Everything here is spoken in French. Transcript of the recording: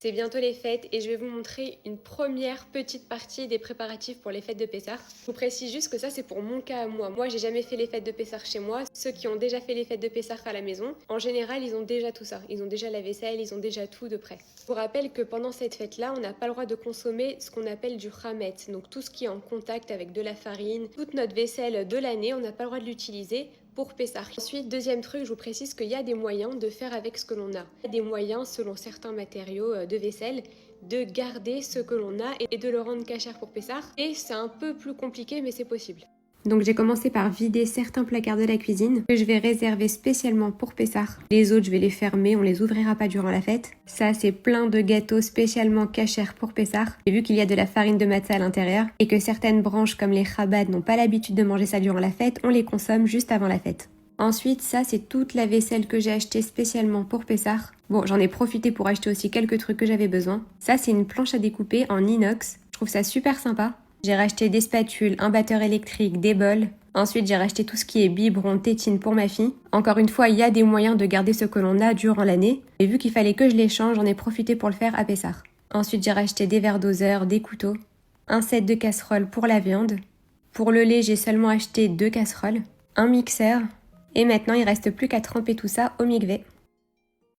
C'est bientôt les fêtes et je vais vous montrer une première petite partie des préparatifs pour les fêtes de Pessah. Je vous précise juste que ça c'est pour mon cas à moi. Moi j'ai jamais fait les fêtes de Pessah chez moi. Ceux qui ont déjà fait les fêtes de Pessah à la maison, en général ils ont déjà tout ça. Ils ont déjà la vaisselle, ils ont déjà tout de prêt. Je vous rappelle que pendant cette fête-là, on n'a pas le droit de consommer ce qu'on appelle du chametz. Donc tout ce qui est en contact avec de la farine, toute notre vaisselle de l'année, on n'a pas le droit de l'utiliser pour Pessah. Ensuite, deuxième truc, je vous précise qu'il y a des moyens de faire avec ce que l'on a. Il y a des moyens, selon certains matériaux de vaisselle, de garder ce que l'on a et de le rendre cachère pour Pessah. Et c'est un peu plus compliqué, mais c'est possible. Donc j'ai commencé par vider certains placards de la cuisine que je vais réserver spécialement pour Pessah. Les autres, je vais les fermer, on les ouvrira pas durant la fête. Ça, c'est plein de gâteaux spécialement cachères pour Pessah. Et vu qu'il y a de la farine de matzah à l'intérieur et que certaines branches comme les Chabad n'ont pas l'habitude de manger ça durant la fête, on les consomme juste avant la fête. Ensuite, ça, c'est toute la vaisselle que j'ai achetée spécialement pour Pessah. Bon, j'en ai profité pour acheter aussi quelques trucs que j'avais besoin. Ça, c'est une planche à découper en inox. Je trouve ça super sympa. J'ai racheté des spatules, un batteur électrique, des bols. Ensuite, j'ai racheté tout ce qui est biberon, tétine pour ma fille. Encore une fois, il y a des moyens de garder ce que l'on a durant l'année. Et vu qu'il fallait que je les change, j'en ai profité pour le faire à Pessah. Ensuite, j'ai racheté des verres doseurs, des couteaux, un set de casseroles pour la viande. Pour le lait, j'ai seulement acheté 2 casseroles, un mixeur. Et maintenant, il reste plus qu'à tremper tout ça au mikvé.